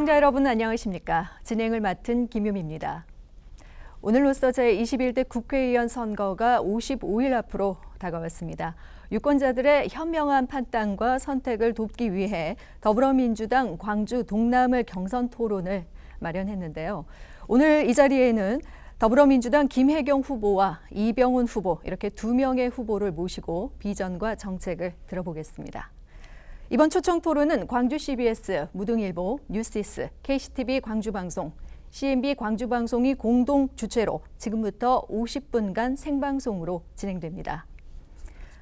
시청자 여러분 안녕하십니까? 진행을 맡은 김유미입니다. 오늘로써 제21대 국회의원 선거가 55일 앞으로 다가왔습니다. 유권자들의 현명한 판단과 선택을 돕기 위해 더불어민주당 광주 동남을 경선 토론을 마련했는데요. 오늘 이 자리에는 더불어민주당 김혜경 후보와 이병훈 후보 이렇게 두 명의 후보를 모시고 비전과 정책을 들어보겠습니다. 이번 초청 토론은 광주 CBS, 무등일보, 뉴시스, KCTV 광주방송, CNB 광주방송이 공동 주최로 지금부터 50분간 생방송으로 진행됩니다.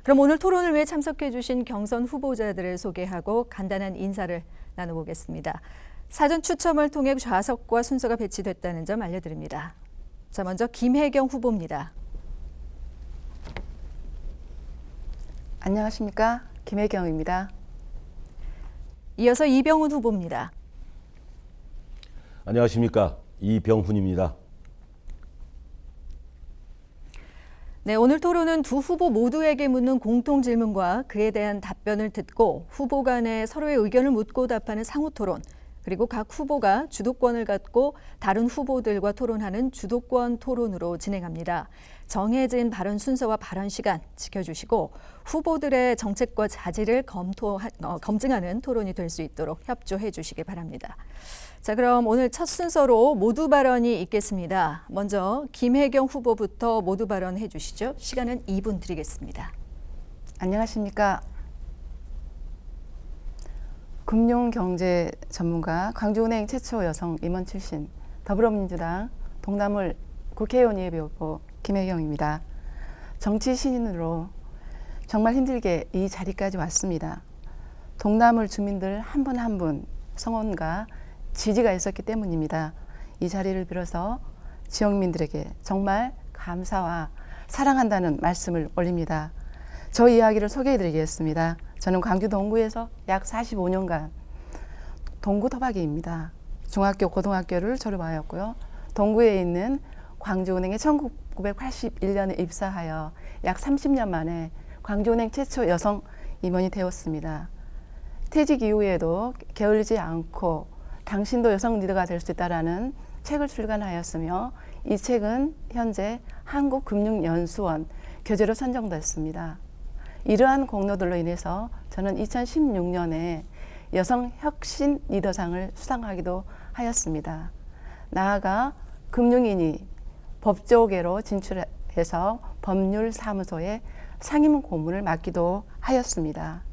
그럼 오늘 토론을 위해 참석해 주신 경선 후보자들을 소개하고 간단한 인사를 나눠보겠습니다. 사전 추첨을 통해 좌석과 순서가 배치됐다는 점 알려드립니다. 자, 먼저 김혜경 후보입니다. 안녕하십니까? 김혜경입니다. 이어서 이병훈 후보입니다. 안녕하십니까? 이병훈입니다. 네, 오늘 토론은 두 후보 모두에게 묻는 공통 질문과 그에 대한 답변을 듣고 후보 간에 서로의 의견을 묻고 답하는 상호 토론, 그리고 각 후보가 주도권을 갖고 다른 후보들과 토론하는 주도권 토론으로 진행합니다. 정해진 발언 순서와 발언 시간 지켜주시고 후보들의 정책과 자질을 검증하는 토론이 될 수 있도록 협조해 주시기 바랍니다. 자, 그럼 오늘 첫 순서로 모두 발언이 있겠습니다. 먼저 김혜경 후보부터 모두 발언해 주시죠. 시간은 2분 드리겠습니다. 안녕하십니까? 금융경제 전문가, 광주은행 최초 여성 임원 출신, 더불어민주당 동남을 국회의원 예비 후보 김혜경입니다. 정치 신인으로 정말 힘들게 이 자리까지 왔습니다. 동남을 주민들 한 분 한 분 성원과 지지가 있었기 때문입니다. 이 자리를 빌어서 지역민들에게 정말 감사와 사랑한다는 말씀을 올립니다. 저 이야기를 소개해드리겠습니다. 저는 광주 동구에서 약 45년간 동구 토박이입니다. 중학교, 고등학교를 졸업하였고요. 동구에 있는 광주은행에 1981년에 입사하여 약 30년 만에 광주은행 최초 여성 임원이 되었습니다. 퇴직 이후에도 게을리지 않고 당신도 여성 리더가 될 수 있다라는 책을 출간하였으며 이 책은 현재 한국금융연수원 교재로 선정됐습니다. 이러한 공로들로 인해서 저는 2016년에 여성 혁신 리더상을 수상하기도 하였습니다. 나아가 금융인이 법조계로 진출해서 법률사무소에 상임 고문을 맡기도 하였습니다.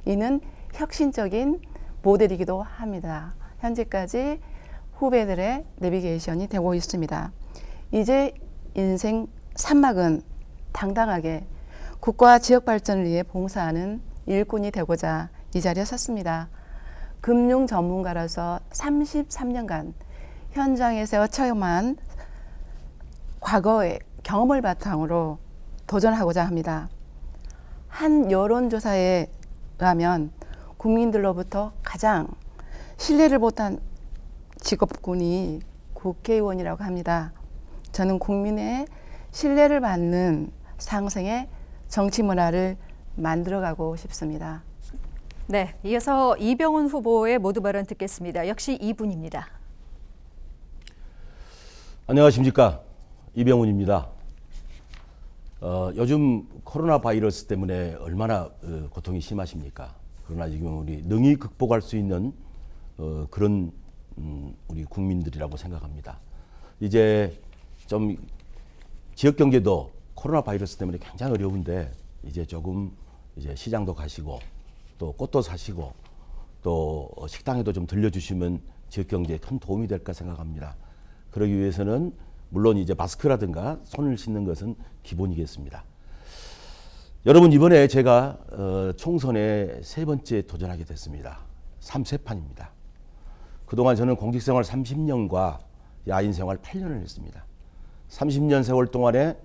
이는 혁신적인 모델이기도 합니다. 현재까지 후배들의 내비게이션이 되고 있습니다. 이제 인생 산막은 당당하게 국가 지역 발전을 위해 봉사하는 일꾼이 되고자 이 자리에 섰습니다. 금융 전문가로서 33년간 현장에서 체험한 과거의 경험을 바탕으로 도전하고자 합니다. 한 여론조사에 의하면 국민들로부터 가장 신뢰를 못한 직업군이 국회의원이라고 합니다. 저는 국민의 신뢰를 받는 상생의 정치 문화를 만들어가고 싶습니다. 네, 이어서 이병훈 후보의 모두 발언 듣겠습니다. 역시 2분입니다. 안녕하십니까? 이병훈입니다. 요즘 코로나 바이러스 때문에 얼마나 고통이 심하십니까? 그러나 지금 우리 능히 극복할 수 있는 그런 우리 국민들이라고 생각합니다. 이제 좀 지역 경제도 코로나 바이러스 때문에 굉장히 어려운데 이제 조금 이제 시장도 가시고 또 꽃도 사시고 또 식당에도 좀 들려주시면 지역 경제에 큰 도움이 될까 생각합니다. 그러기 위해서는 물론 이제 마스크라든가 손을 씻는 것은 기본이겠습니다. 여러분, 이번에 제가 총선에 세 번째 도전하게 됐습니다. 3세판입니다. 그동안 저는 공직생활 30년과 야인생활 8년을 했습니다. 30년 세월 동안에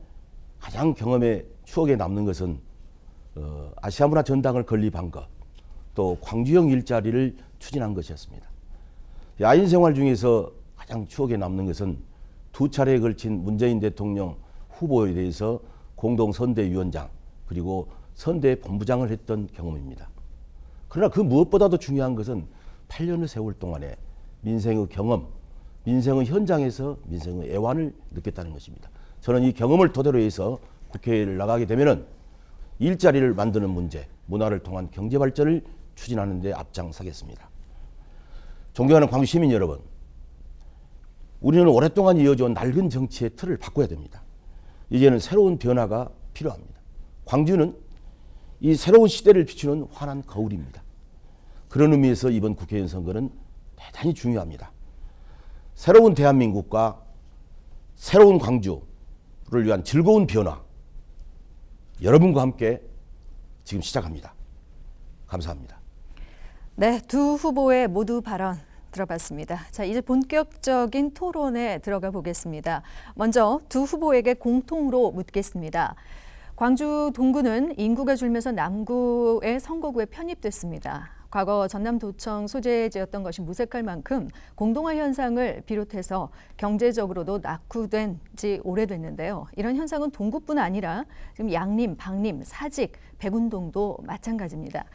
가장 경험에 추억에 남는 것은 아시아문화 전당을 건립한 것, 또 광주형 일자리를 추진한 것이었습니다. 야인생활 중에서 가장 추억에 남는 것은 두 차례에 걸친 문재인 대통령 후보에 대해서 공동선대위원장 그리고 선대본부장을 했던 경험입니다. 그러나 그 무엇보다도 중요한 것은 8년의 세월 동안에 민생의 경험, 민생의 현장에서 민생의 애환을 느꼈다는 것입니다. 저는 이 경험을 토대로 해서 국회를 나가게 되면은 일자리를 만드는 문제, 문화를 통한 경제 발전을 추진하는 데 앞장서겠습니다. 존경하는 광주 시민 여러분, 우리는 오랫동안 이어져온 낡은 정치의 틀을 바꿔야 됩니다. 이제는 새로운 변화가 필요합니다. 광주는 이 새로운 시대를 비추는 환한 거울입니다. 그런 의미에서 이번 국회의원 선거는 대단히 중요합니다. 새로운 대한민국과 새로운 광주를 위한 즐거운 변화, 여러분과 함께 지금 시작합니다. 감사합니다. 네, 두 후보의 모두 발언 들어봤습니다. 자, 이제 본격적인 토론에 들어가 보겠습니다. 먼저 두 후보에게 공통으로 묻겠습니다. 광주 동구는 인구가 줄면서 남구의 선거구에 편입됐습니다. 과거 전남도청 소재지였던 것이 무색할 만큼 공동화 현상을 비롯해서 경제적으로도 낙후된 지 오래됐는데요. 이런 현상은 동구뿐 아니라 지금 양림, 방림, 사직, 백운동도 마찬가지입니다.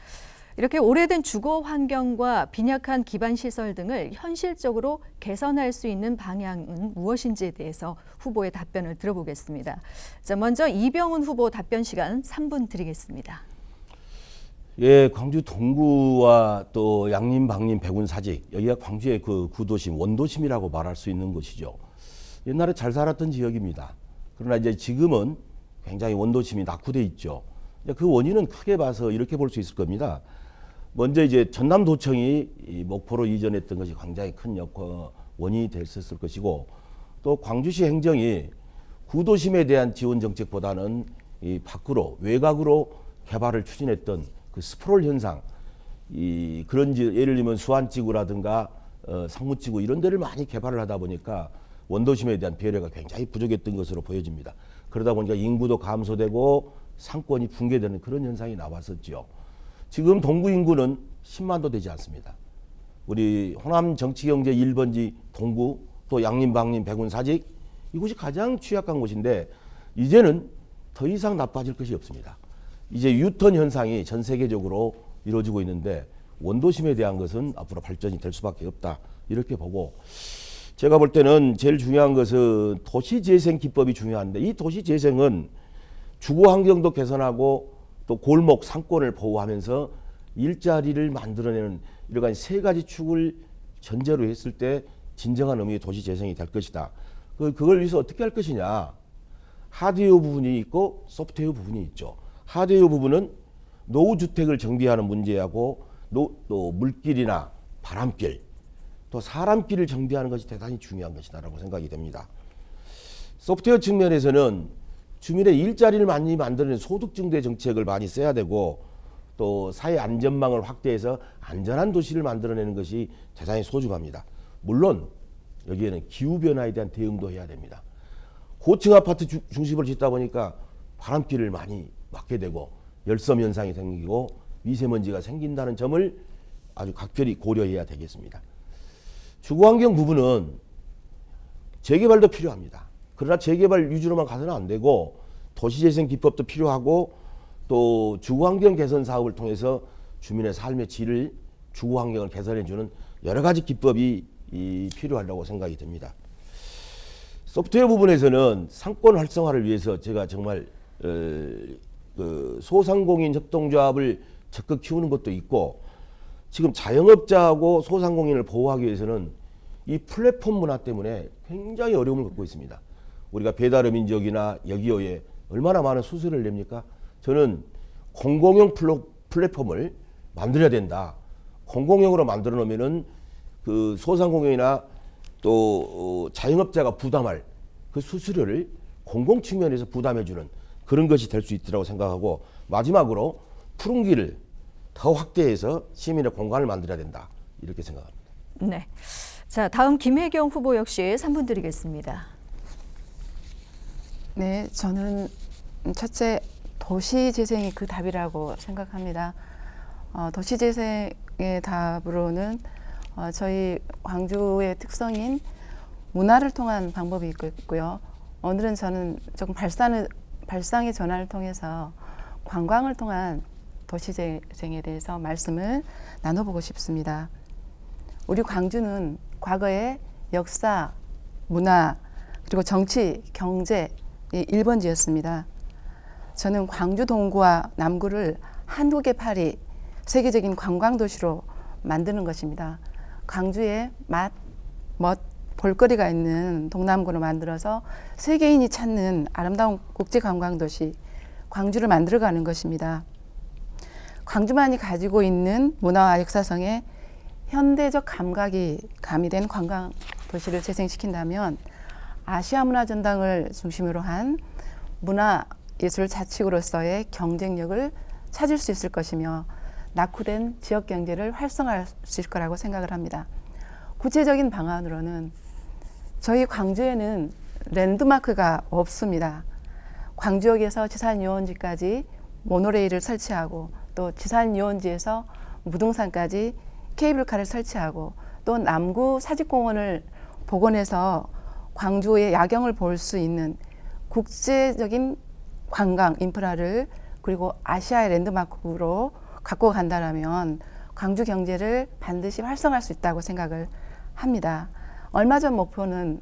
이렇게 오래된 주거 환경과 빈약한 기반 시설 등을 현실적으로 개선할 수 있는 방향은 무엇인지에 대해서 후보의 답변을 들어보겠습니다. 자, 먼저 이병훈 후보 답변 시간 3분 드리겠습니다. 예, 광주 동구와 또 양림, 방림, 백운, 사직, 여기가 광주의 그 구도심, 원도심이라고 말할 수 있는 곳이죠. 옛날에 잘 살았던 지역입니다. 그러나 이제 지금은 굉장히 원도심이 낙후돼 있죠. 그 원인은 크게 봐서 이렇게 볼 수 있을 겁니다. 먼저 이제 전남도청이 이 목포로 이전했던 것이 굉장히 큰 원인이 됐었을 것이고, 또 광주시 행정이 구도심에 대한 지원 정책보다는 이 밖으로 외곽으로 개발을 추진했던 그 스프롤 현상, 그런 예를 들면 수안지구라든가 상무지구 이런 데를 많이 개발을 하다 보니까 원도심에 대한 배려가 굉장히 부족했던 것으로 보여집니다. 그러다 보니까 인구도 감소되고 상권이 붕괴되는 그런 현상이 나왔었죠. 지금 동구 인구는 10만도 되지 않습니다. 우리 호남 정치경제 1번지 동구, 또 양림, 방림, 백운, 사직, 이곳이 가장 취약한 곳인데 이제는 더 이상 나빠질 것이 없습니다. 이제 유턴 현상이 전 세계적으로 이루어지고 있는데 원도심에 대한 것은 앞으로 발전이 될 수밖에 없다, 이렇게 보고, 제가 볼 때는 제일 중요한 것은 도시재생 기법이 중요한데, 이 도시재생은 주거 환경도 개선하고 또 골목 상권을 보호하면서 일자리를 만들어내는 이러한 세 가지 축을 전제로 했을 때 진정한 의미의 도시재생이 될 것이다. 그걸 위해서 어떻게 할 것이냐. 하드웨어 부분이 있고 소프트웨어 부분이 있죠. 하드웨어 부분은 노후주택을 정비하는 문제하고 또 물길이나 바람길, 또 사람길을 정비하는 것이 대단히 중요한 것이다라고 생각이 됩니다. 소프트웨어 측면에서는 주민의 일자리를 많이 만드는 소득증대 정책을 많이 써야 되고, 또 사회 안전망을 확대해서 안전한 도시를 만들어내는 것이 대단히 소중합니다. 물론 여기에는 기후변화에 대한 대응도 해야 됩니다. 고층 아파트 중심으로 짓다 보니까 바람길을 많이 막게 되고 열섬 현상이 생기고 미세먼지가 생긴다는 점을 아주 각별히 고려해야 되겠습니다. 주거환경 부분은 재개발도 필요합니다. 그러나 재개발 위주로만 가서는 안 되고 도시재생 기법도 필요하고, 또 주거환경 개선 사업을 통해서 주민의 삶의 질을, 주거환경을 개선해주는 여러 가지 기법이 필요하다고 생각이 됩니다. 소프트웨어 부분에서는 상권 활성화를 위해서 제가 정말 그 소상공인 협동조합을 적극 키우는 것도 있고, 지금 자영업자하고 소상공인을 보호하기 위해서는 이 플랫폼 문화 때문에 굉장히 어려움을 겪고 있습니다. 우리가 배달의 지역이나 여기요에 얼마나 많은 수수료를 냅니까? 저는 공공용 플랫폼을 만들어야 된다. 공공용으로 만들어 놓으면은 그 소상공인이나 또 자영업자가 부담할 그 수수료를 공공 측면에서 부담해주는 그런 것이 될 수 있다고 생각하고, 마지막으로 푸른 길을 더 확대해서 시민의 공간을 만들어야 된다, 이렇게 생각합니다. 네. 자, 다음 김혜경 후보 역시 3분 드리겠습니다. 네, 저는 첫째 도시재생이 그 답이라고 생각합니다. 도시재생의 답으로는 저희 광주의 특성인 문화를 통한 방법이 있고요. 오늘은 저는 조금 발상의 전환을 통해서 관광을 통한 도시재생에 대해서 말씀을 나눠보고 싶습니다. 우리 광주는 과거의 역사, 문화, 그리고 정치, 경제의 1번지였습니다. 저는 광주 동구와 남구를 한국의 파리, 세계적인 관광도시로 만드는 것입니다. 광주에 맛, 멋, 볼거리가 있는 동남구로 만들어서 세계인이 찾는 아름다운 국제관광도시 광주를 만들어가는 것입니다. 광주만이 가지고 있는 문화와 역사성에 현대적 감각이 가미된 관광도시를 재생시킨다면 아시아문화전당을 중심으로 한 문화예술자치구로서의 경쟁력을 찾을 수 있을 것이며 낙후된 지역경제를 활성화할 수 있을 거라고 생각을 합니다. 구체적인 방안으로는 저희 광주에는 랜드마크가 없습니다. 광주역에서 지산유원지까지 모노레일을 설치하고 또 지산유원지에서 무등산까지 케이블카를 설치하고 또 남구 사직공원을 복원해서 광주의 야경을 볼 수 있는 국제적인 관광 인프라를 그리고 아시아의 랜드마크로 갖고 간다라면 광주 경제를 반드시 활성화할 수 있다고 생각을 합니다. 얼마 전 목포는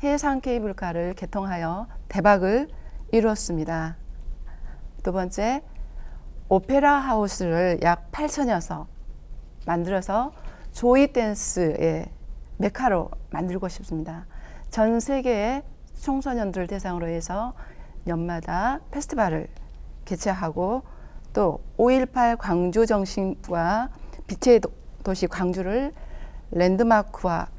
해상 케이블카를 개통하여 대박을 이루었습니다. 두 번째, 오페라 하우스를 약 8,000여 서 만들어서 조이 댄스의 메카로 만들고 싶습니다. 전 세계의 청소년들을 대상으로 해서 연마다 페스티벌을 개최하고 또 5.18 광주 정신과 빛의 도시 광주를 랜드마크와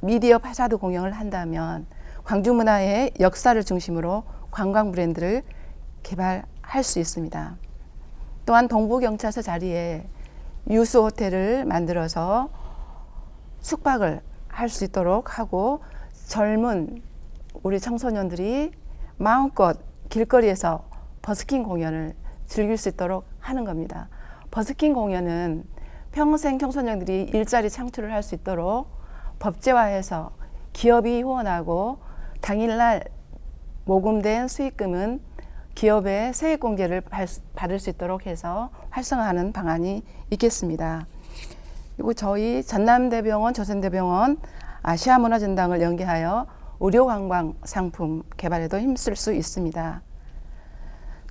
미디어 파사드 공연을 한다면 광주 문화의 역사를 중심으로 관광 브랜드를 개발할 수 있습니다. 또한 동부경찰서 자리에 유수 호텔을 만들어서 숙박을 할 수 있도록 하고 젊은 우리 청소년들이 마음껏 길거리에서 버스킹 공연을 즐길 수 있도록 하는 겁니다. 버스킹 공연은 평생 청소년들이 일자리 창출을 할 수 있도록 법제화해서 기업이 후원하고 당일날 모금된 수익금은 기업의 세액 공제를 받을 수 있도록 해서 활성화하는 방안이 있겠습니다. 그리고 저희 전남대병원, 조선대병원 아시아문화전당을 연계하여 의료관광 상품 개발에도 힘쓸 수 있습니다.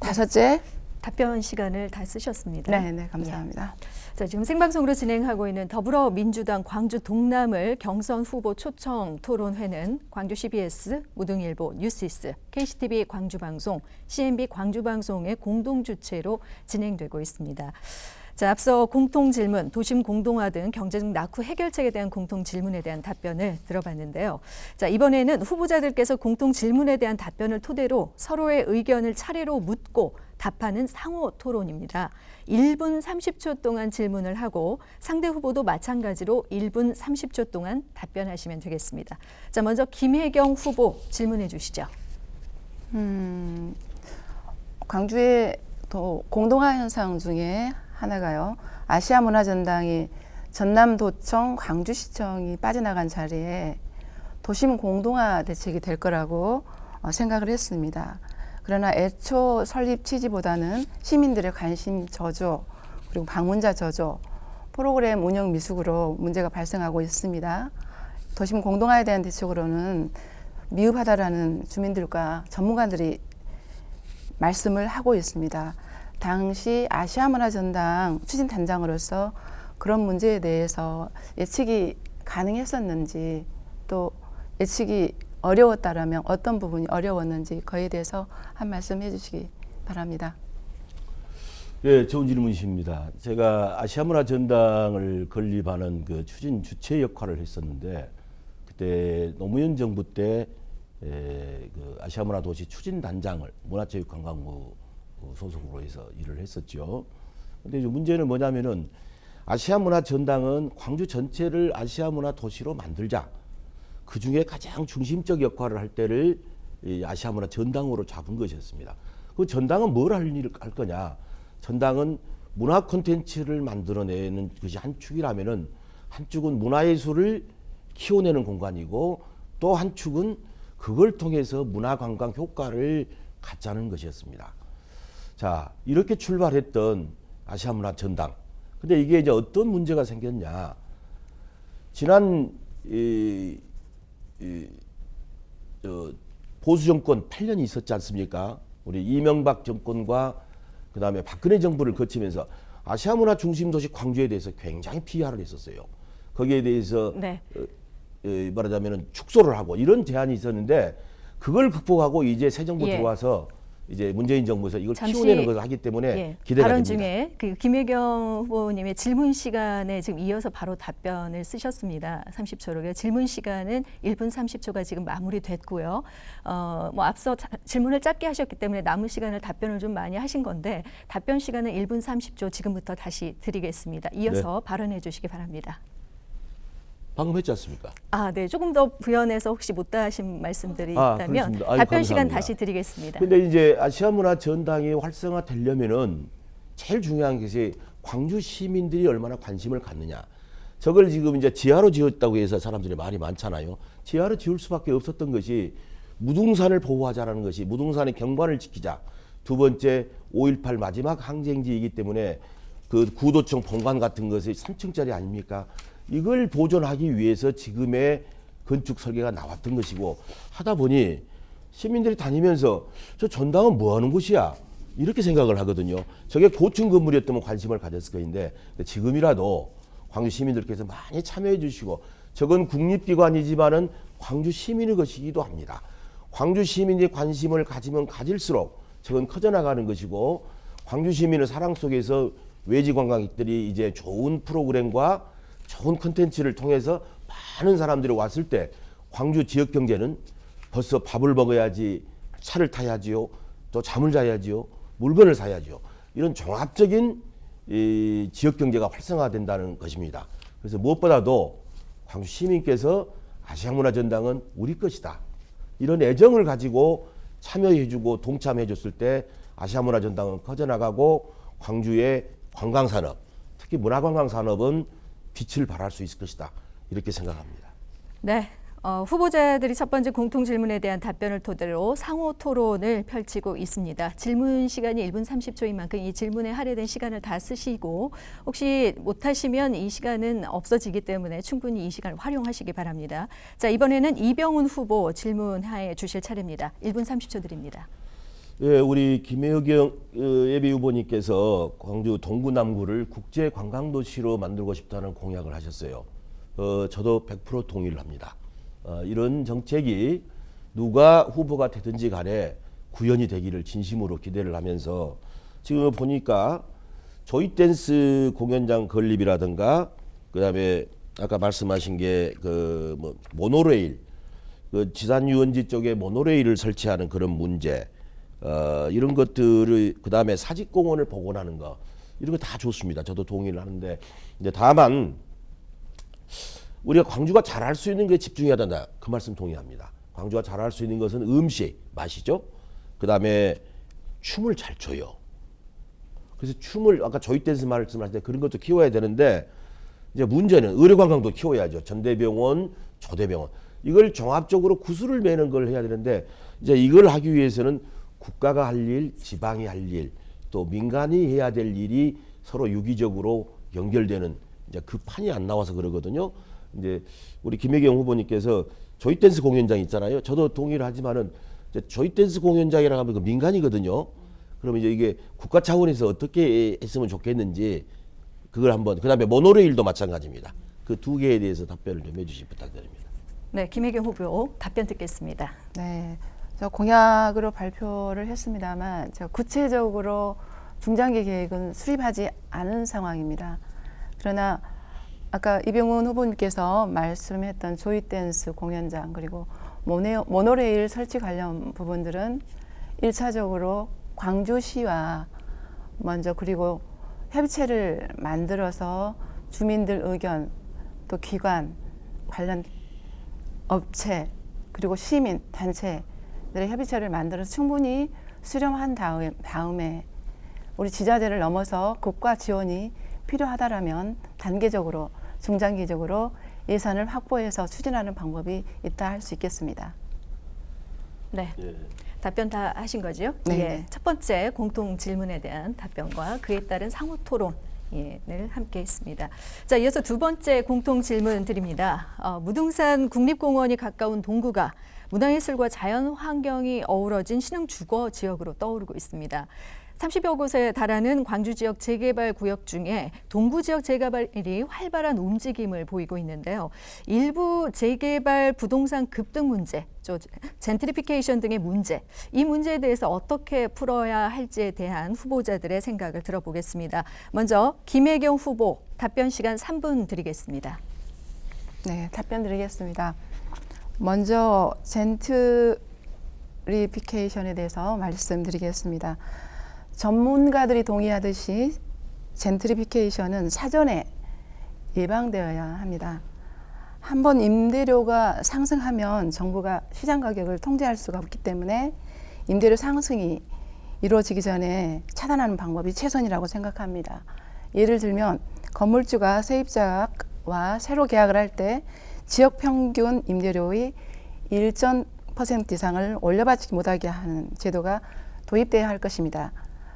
다섯째, 답변 시간을 다 쓰셨습니다. 네, 감사합니다. 자, 지금 생방송으로 진행하고 있는 더불어민주당 광주 동남을 경선 후보 초청 토론회는 광주 CBS, 무등일보, 뉴스이스, KCTV 광주방송, CNB 광주방송의 공동 주최로 진행되고 있습니다. 자, 앞서 공통 질문, 도심 공동화 등 경제적 낙후 해결책에 대한 공통 질문에 대한 답변을 들어봤는데요. 자, 이번에는 후보자들께서 공통 질문에 대한 답변을 토대로 서로의 의견을 차례로 묻고 답하는 상호 토론입니다. 1분 30초 동안 질문을 하고 상대 후보도 마찬가지로 1분 30초 동안 답변하시면 되겠습니다. 자, 먼저 김혜경 후보 질문해 주시죠. 광주의 또 공동화 현상 중에 하나가요. 아시아문화전당이 전남도청, 광주시청이 빠져나간 자리에 도심 공동화 대책이 될 거라고 생각을 했습니다. 그러나 애초 설립 취지보다는 시민들의 관심 저조, 그리고 방문자 저조, 프로그램 운영 미숙으로 문제가 발생하고 있습니다. 도심 공동화에 대한 대책으로는 미흡하다라는 주민들과 전문가들이 말씀을 하고 있습니다. 당시 아시아문화전당 추진단장으로서 그런 문제에 대해서 예측이 가능했었는지 또 예측이 어려웠다라면 어떤 부분이 어려웠는지 그에 대해서 한 말씀 해주시기 바랍니다. 예, 좋은 질문이십니다. 제가 아시아문화전당을 건립하는 그 추진 주체 역할을 했었는데 그때 노무현 정부 때 그 아시아문화도시 추진단장을 문화체육관광부 소속으로 해서 일을 했었죠. 근데 문제는 뭐냐면은 아시아문화전당은 광주 전체를 아시아문화도시로 만들자. 그 중에 가장 중심적 역할을 할 때를 이 아시아문화전당으로 잡은 것이었습니다. 그 전당은 뭘 할 거냐? 전당은 문화 콘텐츠를 만들어내는 것이 한 축이라면은 한 축은 문화예술을 키워내는 공간이고 또 한 축은 그걸 통해서 문화관광 효과를 갖자는 것이었습니다. 자, 이렇게 출발했던 아시아문화전당. 근데 이게 이제 어떤 문제가 생겼냐? 지난 이, 보수 정권 8년이 있었지 않습니까? 우리 이명박 정권과 그다음에 박근혜 정부를 거치면서 아시아 문화 중심 도시 광주에 대해서 굉장히 PR을 했었어요. 거기에 대해서 네. 말하자면 축소를 하고 이런 제안이 있었는데 그걸 극복하고 이제 새 정부 예. 들어와서 이제 문재인 정부에서 이걸 잠시, 키워내는 것을 하기 때문에 예, 기대가 발언 됩니다. 중에 그 김혜경 후보님의 질문 시간에 지금 이어서 바로 답변을 쓰셨습니다. 30초로. 질문 시간은 1분 30초가 지금 마무리됐고요. 뭐 앞서 질문을 짧게 하셨기 때문에 남은 시간을 답변을 좀 많이 하신 건데 답변 시간은 1분 30초 지금부터 다시 드리겠습니다. 이어서 발언해 주시기 바랍니다. 방금 했지 않습니까? 아, 네. 조금 더 부연해서 혹시 못다 하신 말씀들이 있다면 그렇습니다. 아유, 답변 시간 감사합니다. 다시 드리겠습니다. 근데 이제 아시아 문화 전당이 활성화되려면은 제일 중요한 것이 광주 시민들이 얼마나 관심을 갖느냐. 저걸 지금 이제 지하로 지었다고 해서 사람들이 말이 많잖아요. 지하로 지을 수밖에 없었던 것이 무등산을 보호하자라는 것이 무등산의 경관을 지키자. 두 번째 5.18 마지막 항쟁지이기 때문에 그 구도청 본관 같은 것이 3층짜리 아닙니까? 이걸 보존하기 위해서 지금의 건축 설계가 나왔던 것이고 하다 보니 시민들이 다니면서 저 전당은 뭐 하는 곳이야? 이렇게 생각을 하거든요. 저게 고층 건물이었다면 관심을 가졌을 것인데 지금이라도 광주 시민들께서 많이 참여해 주시고 저건 국립기관이지만은 광주 시민의 것이기도 합니다. 광주 시민이 관심을 가지면 가질수록 저건 커져나가는 것이고 광주 시민의 사랑 속에서 외지 관광객들이 이제 좋은 프로그램과 좋은 콘텐츠를 통해서 많은 사람들이 왔을 때 광주 지역 경제는 벌써 밥을 먹어야지 차를 타야지요. 또 잠을 자야지요. 물건을 사야지요. 이런 종합적인 이 지역 경제가 활성화된다는 것입니다. 그래서 무엇보다도 광주 시민께서 아시아문화전당은 우리 것이다. 이런 애정을 가지고 참여해주고 동참해줬을 때 아시아문화전당은 커져나가고 광주의 관광산업, 특히 문화관광산업은 빛을 발할 수 있을 것이다. 이렇게 생각합니다. 네. 후보자들이 첫 번째 공통 질문에 대한 답변을 토대로 상호 토론을 펼치고 있습니다. 질문 시간이 1분 30초인 만큼 이 질문에 할애된 시간을 다 쓰시고 혹시 못하시면 이 시간은 없어지기 때문에 충분히 이 시간을 활용하시기 바랍니다. 자, 이번에는 이병훈 후보 질문해 주실 차례입니다. 1분 30초 드립니다. 예, 우리 김혜경 예비 후보님께서 광주 동구 남구를 국제 관광도시로 만들고 싶다는 공약을 하셨어요. 저도 100% 동의를 합니다. 이런 정책이 누가 후보가 되든지 간에 구현이 되기를 진심으로 기대를 하면서 지금 보니까 조이댄스 공연장 건립이라든가 그다음에 아까 말씀하신 게 그 뭐 모노레일 그 지산 유원지 쪽에 모노레일을 설치하는 그런 문제 이런 것들을 그다음에 사직공원을 복원하는 거 이런 거 다 좋습니다. 저도 동의를 하는데 이제 다만 우리가 광주가 잘할 수 있는 게 집중해야 된다. 그 말씀 동의합니다. 광주가 잘할 수 있는 것은 음식, 맛이죠. 그다음에 춤을 잘 춰요. 그래서 춤을 아까 조이댄스 말씀하실 때 그런 것도 키워야 되는데 이제 문제는 의료관광도 키워야죠. 전대병원, 조대병원 이걸 종합적으로 구슬을 매는 걸 해야 되는데 이제 이걸 하기 위해서는 국가가 할 일, 지방이 할 일, 또 민간이 해야 될 일이 서로 유기적으로 연결되는 이제 그 판이 안 나와서 그러거든요. 이제 우리 김혜경 후보님께서 조이댄스 공연장 있잖아요. 저도 동의를 하지만은 이제 조이댄스 공연장이라고 하면 그 민간이거든요. 그러면 이제 이게 국가 차원에서 어떻게 했으면 좋겠는지 그걸 한번 그다음에 모노레일도 마찬가지입니다. 그 두 개에 대해서 답변을 좀 해주시 부탁드립니다. 네, 김혜경 후보 답변 듣겠습니다. 네, 저 공약으로 발표를 했습니다만 제가 구체적으로 중장기 계획은 수립하지 않은 상황입니다. 그러나 아까 이병훈 후보님께서 말씀했던 조이댄스 공연장 그리고 모노레일 설치 관련 부분들은 1차적으로 광주시와 먼저 그리고 협의체를 만들어서 주민들 의견 또 기관 관련 업체 그리고 시민 단체들의 협의체를 만들어서 충분히 수렴한 다음에 우리 지자체를 넘어서 국가 지원이 필요하다라면 단계적으로 중장기적으로 예산을 확보해서 추진하는 방법이 있다 할 수 있겠습니다. 네. 예. 답변 다 하신 거죠? 네. 예. 첫 번째 공통 질문에 대한 답변과 그에 따른 상호 토론 를 함께했습니다. 자, 이어서 두 번째 공통 질문 드립니다. 무등산 국립공원이 가까운 동구가 문화예술과 자연 환경이 어우러진 신흥 주거 지역으로 떠오르고 있습니다. 30여 곳에 달하는 광주 지역 재개발 구역 중에 동구 지역 재개발이 활발한 움직임을 보이고 있는데요. 일부 재개발 부동산 급등 문제, 젠트리피케이션 등의 문제, 이 문제에 대해서 어떻게 풀어야 할지에 대한 후보자들의 생각을 들어보겠습니다. 먼저 김혜경 후보 답변 시간 3분 드리겠습니다. 네, 답변 드리겠습니다. 먼저 젠트리피케이션에 대해서 말씀드리겠습니다. 전문가들이 동의하듯이 젠트리피케이션은 사전에 예방되어야 합니다. 한번 임대료가 상승하면 정부가 시장 가격을 통제할 수가 없기 때문에 임대료 상승이 이루어지기 전에 차단하는 방법이 최선이라고 생각합니다. 예를 들면 건물주가 세입자와 새로 계약을 할 때 지역 평균 임대료의 1% 이상을 올려받지 못하게 하는 제도가 도입돼야 할 것입니다.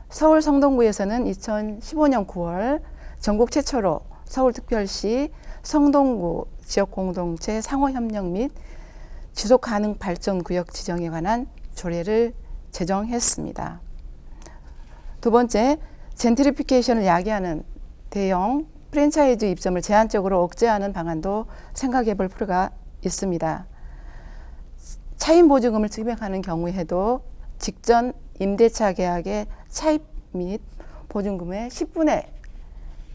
서울 성동구에서는 2015년 9월 전국 최초로 서울특별시 성동구 지역공동체 상호협력 및 지속가능발전구역 지정에 관한 조례를 제정했습니다. 두 번째, 젠트리피케이션을 야기하는 대형 프랜차이즈 입점을 제한적으로 억제하는 방안도 생각해 볼 필요가 있습니다. 차임 보증금을 증액하는 경우에도 직전 임대차 계약의 차입 및 보증금의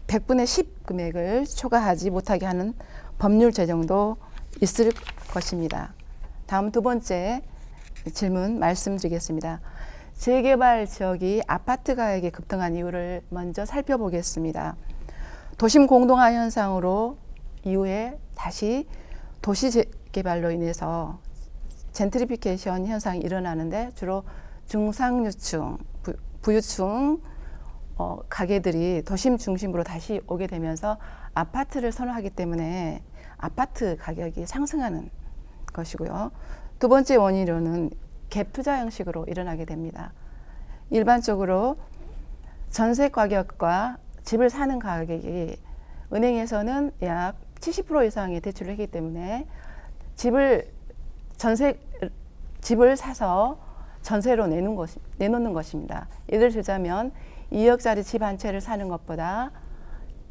100분의 10 금액을 초과하지 못하게 하는 법률 제정도 있을 것입니다. 다음 두 번째 질문 말씀드리겠습니다. 재개발 지역이 아파트 가격이 급등한 이유를 먼저 살펴보겠습니다. 도심 공동화 현상으로 이후에 다시 도시 재개발로 인해서 젠트리피케이션 현상이 일어나는데 주로 중상류층, 부유층 가게들이 도심 중심으로 다시 오게 되면서 아파트를 선호하기 때문에 아파트 가격이 상승하는 것이고요. 두 번째 원인으로는 갭 투자 형식으로 일어나게 됩니다. 일반적으로 전세 가격과 집을 사는 가격이 은행에서는 약 70% 이상의 대출을 하기 때문에 집을 사서 전세로 내놓는 것입니다. 예를 들자면 2억짜리 집 한 채를 사는 것보다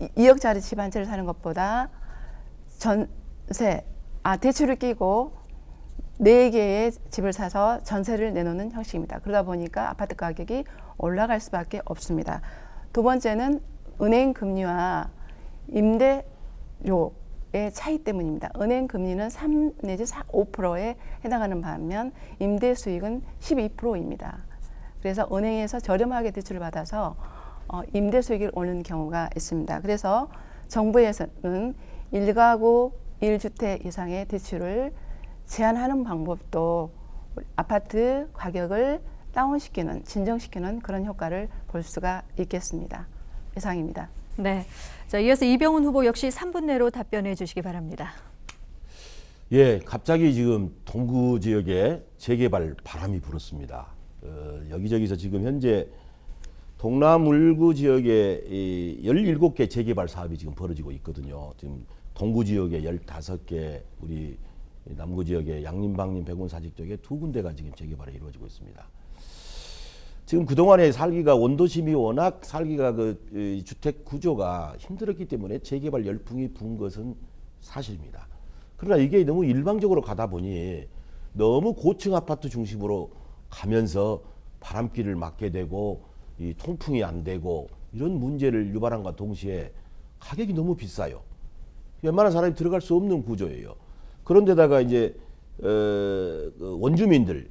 2억짜리 집 한 채를 사는 것보다 대출을 끼고 4개의 집을 사서 전세를 내놓는 형식입니다. 그러다 보니까 아파트 가격이 올라갈 수밖에 없습니다. 두 번째는 은행 금리와 임대료의 차이 때문입니다. 은행 금리는 3 내지 5%에 해당하는 반면 임대 수익은 12%입니다. 그래서 은행에서 저렴하게 대출을 받아서 임대 수익이 오는 경우가 있습니다. 그래서 정부에서는 1가구 1주택 이상의 대출을 제한하는 방법도 아파트 가격을 다운시키는, 진정시키는 그런 효과를 볼 수가 있겠습니다. 이상입니다. 네. 자, 이어서 이병훈 후보 역시 3분 내로 답변해 주시기 바랍니다. 예, 갑자기 지금 동구 지역에 재개발 바람이 불었습니다. 여기저기서 지금 현재 동남울구 지역에 17개 재개발 사업이 지금 벌어지고 있거든요. 지금 동구 지역에 15개, 우리 남구 지역에 양림방림 백운사직 쪽에 2군데가 지금 재개발이 이루어지고 있습니다. 지금 그동안에 살기가 원도심이 워낙 살기가 주택 구조가 힘들었기 때문에 재개발 열풍이 부은 것은 사실입니다. 그러나 이게 너무 일방적으로 가다 보니 너무 고층 아파트 중심으로 가면서 바람길을 맞게 되고 이 통풍이 안 되고 이런 문제를 유발함과 동시에 가격이 너무 비싸요. 웬만한 사람이 들어갈 수 없는 구조예요. 그런데다가 이제 원주민들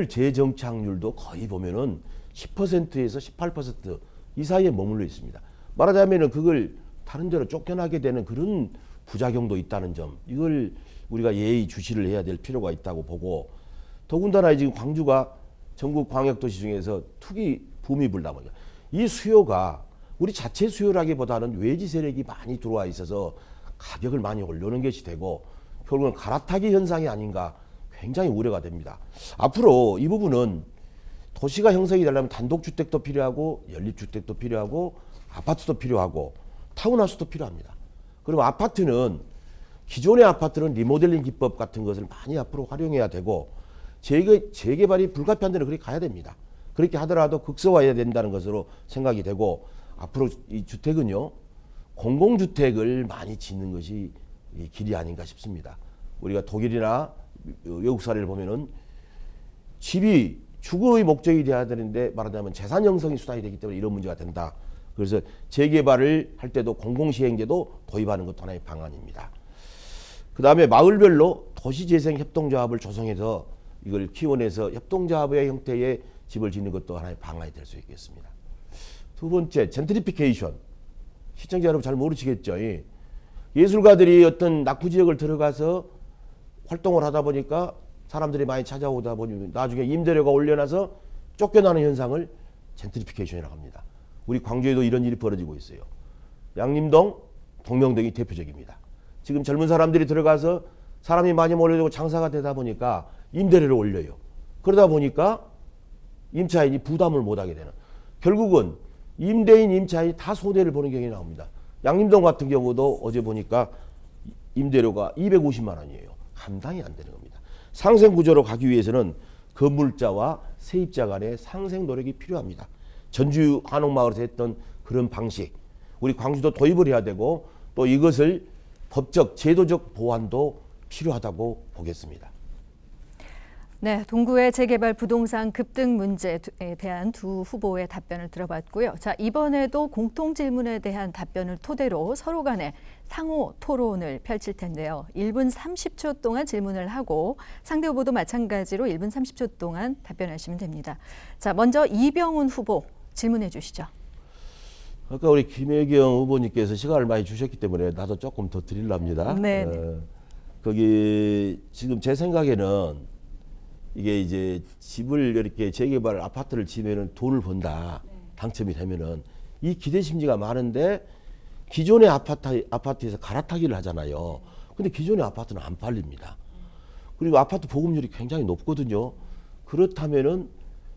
재정착률도 거의 보면은 10%에서 18% 이 사이에 머물러 있습니다. 말하자면은 그걸 다른 데로 쫓겨나게 되는 그런 부작용도 있다는 점, 이걸 우리가 예의 주시를 해야 될 필요가 있다고 보고, 더군다나 지금 광주가 전국 광역도시 중에서 투기 붐이 불다 보니까 이 수요가 우리 자체 수요라기보다는 외지 세력이 많이 들어와 있어서 가격을 많이 올려놓은 것이 되고 결국은 갈아타기 현상이 아닌가 굉장히 우려가 됩니다. 앞으로 이 부분은 도시가 형성이 되려면 단독주택도 필요하고 연립주택도 필요하고 아파트도 필요하고 타운하우스도 필요합니다. 그리고 아파트는 기존의 아파트는 리모델링 기법 같은 것을 많이 앞으로 활용해야 되고 재개발이 불가피한 데는 그렇게 가야 됩니다. 그렇게 하더라도 극소화해야 된다는 것으로 생각이 되고 앞으로 이 주택은요 공공주택을 많이 짓는 것이 이 길이 아닌가 싶습니다. 우리가 독일이나 외국 사례를 보면은 집이 주거의 목적이 돼야 되는데 말하자면 재산 형성이 수단이 되기 때문에 이런 문제가 된다. 그래서 재개발을 할 때도 공공시행제도 도입하는 것도 하나의 방안입니다. 그 다음에 마을별로 도시재생협동조합을 조성해서 이걸 키워내서 협동조합의 형태의 집을 짓는 것도 하나의 방안이 될 수 있겠습니다. 두 번째, 젠트리피케이션. 시청자 여러분 잘 모르시겠죠? 예술가들이 어떤 낙후지역을 들어가서 활동을 하다 보니까 사람들이 많이 찾아오다 보니 나중에 임대료가 올려놔서 쫓겨나는 현상을 젠트리피케이션이라고 합니다. 우리 광주에도 이런 일이 벌어지고 있어요. 양림동, 동명동이 대표적입니다. 지금 젊은 사람들이 들어가서 사람이 많이 몰려들고 장사가 되다 보니까 임대료를 올려요. 그러다 보니까 임차인이 부담을 못하게 되는. 결국은 임대인, 임차인이 다 손해를 보는 경우가 나옵니다. 양림동 같은 경우도 어제 보니까 임대료가 250만 원이에요. 감당이 안 되는 겁니다. 상생 구조로 가기 위해서는 건물자와 세입자 간의 상생 노력이 필요합니다. 전주 한옥마을에서 했던 그런 방식 우리 광주도 도입을 해야 되고 또 이것을 법적, 제도적 보완도 필요하다고 보겠습니다. 네, 동구의 재개발 부동산 급등 문제에 대한 두 후보의 답변을 들어봤고요. 자, 이번에도 공통 질문에 대한 답변을 토대로 서로 간에 상호 토론을 펼칠 텐데요. 1분 30초 동안 질문을 하고 상대 후보도 마찬가지로 1분 30초 동안 답변하시면 됩니다. 자, 먼저 이병훈 후보 질문해 주시죠. 아까 우리 김혜경 후보님께서 시간을 많이 주셨기 때문에 나도 조금 더 드리려합니다. 네. 거기 지금 제 생각에는 이게 이제 집을 이렇게 재개발 아파트를 지면은 돈을 번다. 당첨이 되면은 이 기대 심리가 많은데 기존의 아파트에서 갈아타기를 하잖아요. 근데 기존의 아파트는 안 팔립니다. 그리고 아파트 보급률이 굉장히 높거든요. 그렇다면은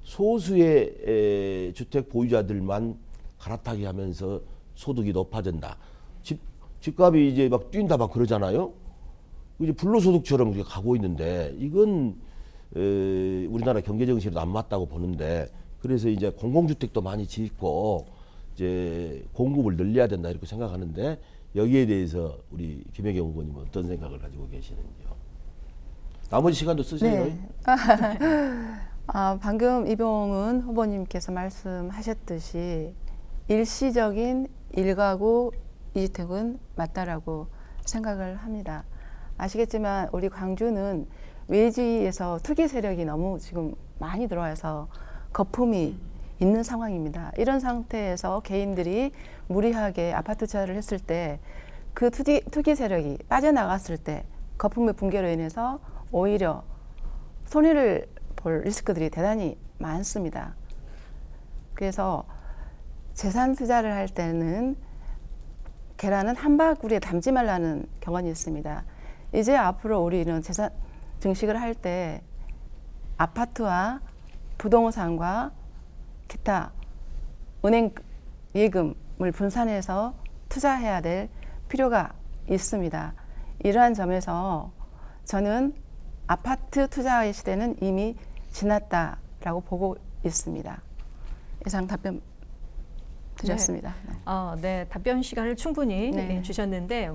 소수의 주택 보유자들만 갈아타기 하면서 소득이 높아진다. 집값이 이제 막 뛴다 막 그러잖아요. 이제 불로소득처럼 우리가 가고 있는데 이건 우리나라 경제 정신에도 안 맞다고 보는데 그래서 이제 공공주택도 많이 짓고 이제 공급을 늘려야 된다 이렇게 생각하는데 여기에 대해서 우리 김혜경 후보님은 어떤 생각을 가지고 계시는지요? 나머지 시간도 쓰세요. 네. 방금 이병훈 후보님께서 말씀하셨듯이 일시적인 일가구 이주택은 맞다라고 생각을 합니다. 아시겠지만 우리 광주는 외지에서 투기 세력이 너무 지금 많이 들어와서 거품이 있는 상황입니다. 이런 상태에서 개인들이 무리하게 아파트 투자를 했을 때 그 투기 세력이 빠져나갔을 때 거품의 붕괴로 인해서 오히려 손해를 볼 리스크들이 대단히 많습니다. 그래서 재산 투자를 할 때는 계란은 한 바구리에 담지 말라는 경언이 있습니다. 이제 앞으로 우리는 재산 증식을 할 때 아파트와 부동산과 기타 은행 예금을 분산해서 투자해야 될 필요가 있습니다. 이러한 점에서 저는 아파트 투자의 시대는 이미 지났다라고 보고 있습니다. 이상 답변 드렸습니다. 네. 네, 답변 시간을 충분히 네. 주셨는데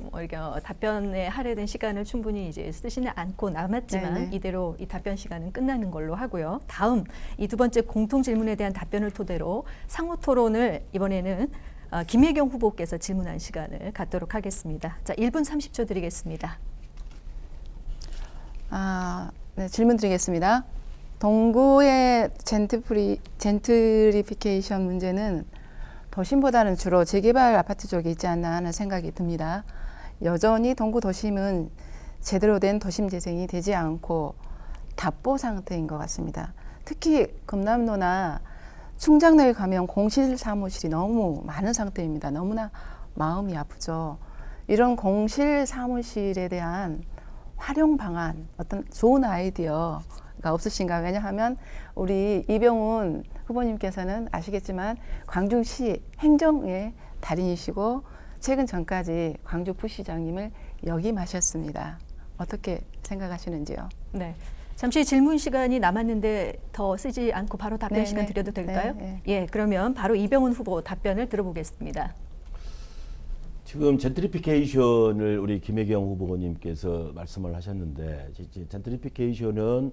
답변에 할애된 시간을 충분히 이제 쓰지는 않고 남았지만 네, 네. 이대로 이 답변 시간은 끝나는 걸로 하고요. 다음 이 두 번째 공통 질문에 대한 답변을 토대로 상호 토론을 이번에는 김혜경 후보께서 질문한 시간을 갖도록 하겠습니다. 자, 1분 30초 드리겠습니다. 네, 질문 드리겠습니다. 동구의 젠트리피케이션 문제는 도심보다는 주로 재개발 아파트 쪽에 있지 않나 하는 생각이 듭니다. 여전히 동구 도심은 제대로 된 도심 재생이 되지 않고 답보 상태인 것 같습니다. 특히 금남로나 충장로에 가면 공실 사무실이 너무 많은 상태입니다. 너무나 마음이 아프죠. 이런 공실 사무실에 대한 활용 방안, 어떤 좋은 아이디어 없으신가? 왜냐하면 우리 이병훈 후보님께서는 아시겠지만 광주시 행정의 달인이시고 최근 전까지 광주 부시장님을 역임하셨습니다. 어떻게 생각하시는지요? 네. 잠시 질문 시간이 남았는데 더 쓰지 않고 바로 답변 네, 시간 네. 드려도 될까요? 네, 예, 그러면 바로 이병훈 후보 답변을 들어보겠습니다. 지금 젠트리피케이션을 우리 김혜경 후보님께서 말씀을 하셨는데 젠트리피케이션은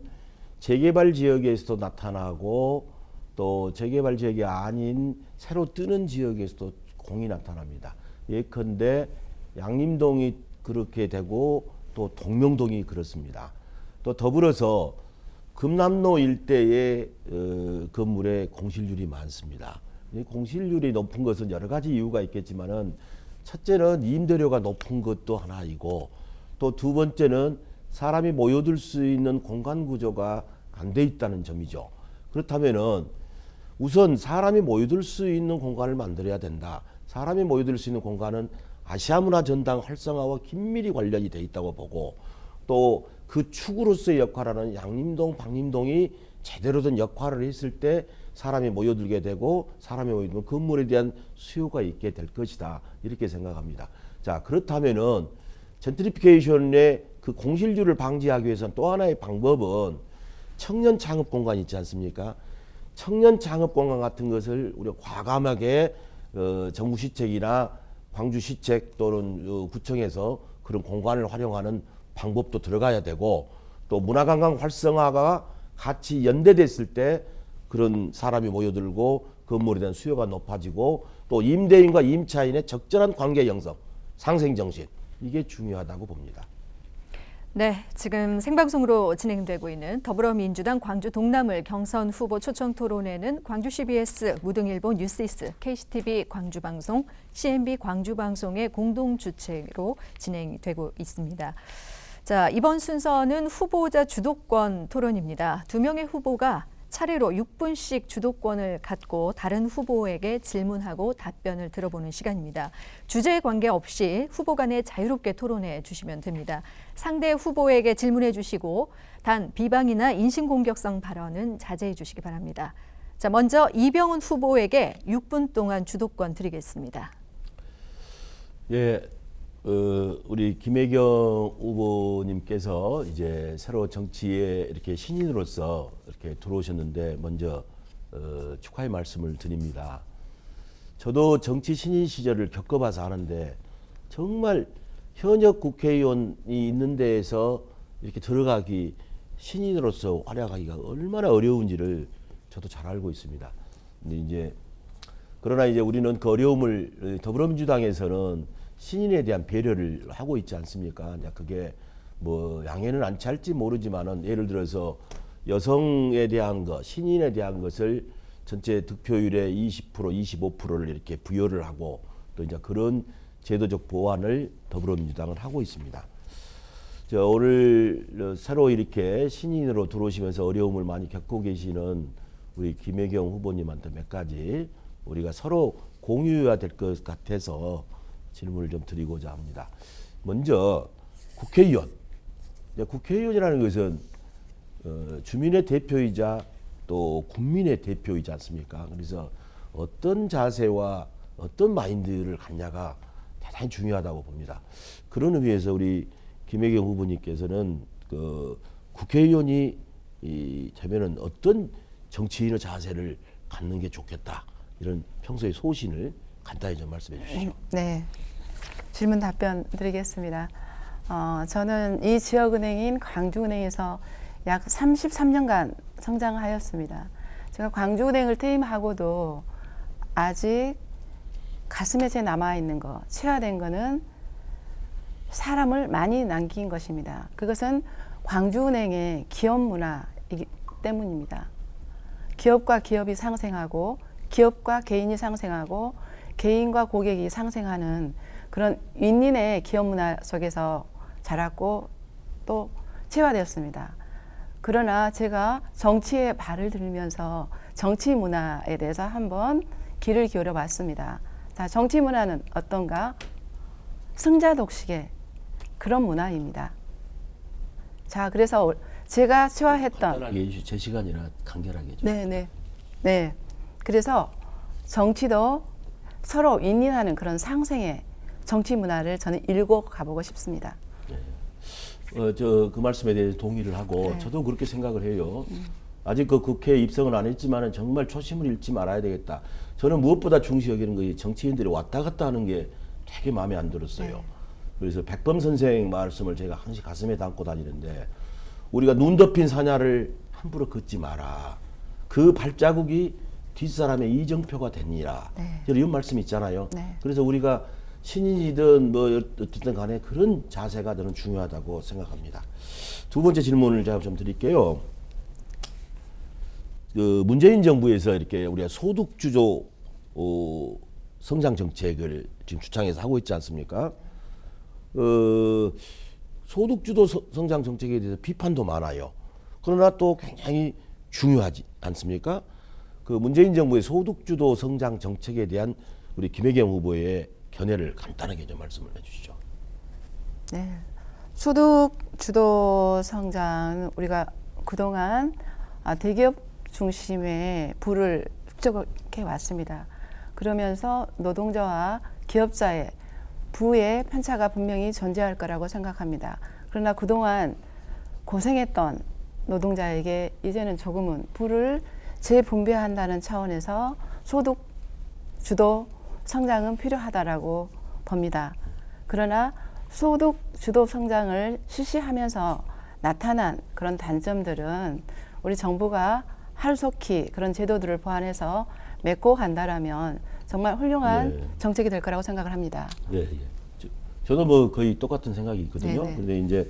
재개발 지역에서도 나타나고 또 재개발 지역이 아닌 새로 뜨는 지역에서도 공이 나타납니다. 예컨대 양림동이 그렇게 되고 또 동명동이 그렇습니다. 또 더불어서 금남로 일대의 건물에 공실률이 많습니다. 이 공실률이 높은 것은 여러 가지 이유가 있겠지만은 첫째는 임대료가 높은 것도 하나이고 또 두 번째는 사람이 모여들 수 있는 공간 구조가 안 돼 있다는 점이죠. 그렇다면은 우선 사람이 모여들 수 있는 공간을 만들어야 된다. 사람이 모여들 수 있는 공간은 아시아문화 전당 활성화와 긴밀히 관련이 돼 있다고 보고 또 그 축으로서의 역할하는 양림동, 방림동이 제대로 된 역할을 했을 때 사람이 모여들게 되고 사람이 모여들면 건물에 대한 수요가 있게 될 것이다. 이렇게 생각합니다. 자, 그렇다면은 젠트리피케이션의 그 공실률을 방지하기 위해서는 또 하나의 방법은 청년 창업 공간 있지 않습니까? 청년 창업 공간 같은 것을 우리가 과감하게 정부 시책이나 광주 시책 또는 구청에서 그런 공간을 활용하는 방법도 들어가야 되고 또 문화관광 활성화가 같이 연대됐을 때 그런 사람이 모여들고 건물에 대한 수요가 높아지고 또 임대인과 임차인의 적절한 관계 형성, 상생 정신 이게 중요하다고 봅니다. 네, 지금 생방송으로 진행되고 있는 더불어민주당 광주 동남을 경선 후보 초청 토론회는 광주 CBS, 무등일보 뉴스이스, KCTV 광주방송, CNB 광주방송의 공동 주최로 진행되고 있습니다. 자, 이번 순서는 후보자 주도권 토론입니다. 두 명의 후보가 차례로 6분씩 주도권을 갖고 다른 후보에게 질문하고 답변을 들어보는 시간입니다. 주제에 관계없이 후보 간에 자유롭게 토론해 주시면 됩니다. 상대 후보에게 질문해 주시고 단 비방이나 인신공격성 발언은 자제해 주시기 바랍니다. 자, 먼저 이병훈 후보에게 6분 동안 주도권 드리겠습니다. 예, 우리 김혜경 후보님께서 이제 새로 정치에 이렇게 신인으로서 이렇게 들어오셨는데 먼저 축하의 말씀을 드립니다. 저도 정치 신인 시절을 겪어봐서 아는데 정말 현역 국회의원이 있는 데에서 이렇게 들어가기 신인으로서 활약하기가 얼마나 어려운지를 저도 잘 알고 있습니다. 근데 그러나 이제 우리는 그 어려움을 더불어민주당에서는 신인에 대한 배려를 하고 있지 않습니까? 이제 그게 뭐 양해는 안 찰지 모르지만은 예를 들어서 여성에 대한 것, 신인에 대한 것을 전체 득표율의 20%, 25%를 이렇게 부여를 하고 또 이제 그런 제도적 보완을 더불어민주당은 하고 있습니다. 오늘 새로 이렇게 신인으로 들어오시면서 어려움을 많이 겪고 계시는 우리 김혜경 후보님한테 몇 가지 우리가 서로 공유해야 될 것 같아서 질문을 좀 드리고자 합니다. 먼저 국회의원. 국회의원이라는 것은 주민의 대표이자 또 국민의 대표이지 않습니까? 그래서 어떤 자세와 어떤 마인드를 갖냐가 대단히 중요하다고 봅니다. 그런 의미에서 우리 김혜경 후보님께서는 그 국회의원이 되면은 어떤 정치인의 자세를 갖는 게 좋겠다. 이런 평소의 소신을 간단히 좀 말씀해 주시죠. 네, 질문 답변 드리겠습니다. 저는 이 지역은행인 광주은행에서 약 33년간 성장하였습니다. 제가 광주은행을 퇴임하고도 아직 가슴에 제 남아있는 거, 체화된 거는 사람을 많이 남긴 것입니다. 그것은 광주은행의 기업 문화이기 때문입니다. 기업과 기업이 상생하고 기업과 개인이 상생하고 개인과 고객이 상생하는 그런 윈윈의 기업 문화 속에서 자랐고 또 체화되었습니다. 그러나 제가 정치에 발을 들면서 정치 문화에 대해서 한번 귀를 기울여 봤습니다. 자, 정치 문화는 어떤가? 승자 독식의 그런 문화입니다. 자, 그래서 제가 취하했던 간단하게 해주시 제 시간이라 간결하게 해주세요. 네. 그래서 정치도 서로 윈윈하는 그런 상생의 정치 문화를 저는 일고 가보고 싶습니다. 저 그 말씀에 대해서 동의를 하고 네. 저도 그렇게 생각을 해요. 아직 그 국회에 입성은 안 했지만은 정말 초심을 잃지 말아야 되겠다. 저는 무엇보다 중시 여기는 거 정치인들이 왔다 갔다 하는 게 되게 마음에 안 들었어요. 네. 그래서 백범 선생 말씀을 제가 항상 가슴에 담고 다니는데 우리가 눈 덮인 사냐를 함부로 걷지 마라. 그 발자국이 뒷사람의 이정표가 되니라. 네. 이런 말씀 있잖아요. 네. 그래서 우리가 신인이든 뭐 어쨌든 간에 그런 자세가 저는 중요하다고 생각합니다. 두 번째 질문을 제가 좀 드릴게요. 그 문재인 정부에서 이렇게 우리가 소득 주도 성장 정책을 지금 주창해서 하고 있지 않습니까? 소득 주도 성장 정책에 대해서 비판도 많아요. 그러나 또 굉장히 중요하지 않습니까? 그 문재인 정부의 소득 주도 성장 정책에 대한 우리 김혜경 후보의 견해를 간단하게 좀 말씀을 해주시죠. 네. 소득 주도 성장은 우리가 그동안 대기업 중심의 부를 축적해 왔습니다. 그러면서 노동자와 기업자의 부의 편차가 분명히 존재할 거라고 생각합니다. 그러나 그동안 고생했던 노동자에게 이제는 조금은 부를 재분배한다는 차원에서 소득 주도 성장은 필요하다라고 봅니다. 그러나 소득 주도 성장을 실시하면서 나타난 그런 단점들은 우리 정부가 하루속히 그런 제도들을 보완해서 메꿔 간다라면 정말 훌륭한 네. 정책이 될 거라고 생각을 합니다. 예. 저도 뭐 거의 똑같은 생각이 있거든요. 네네. 근데 이제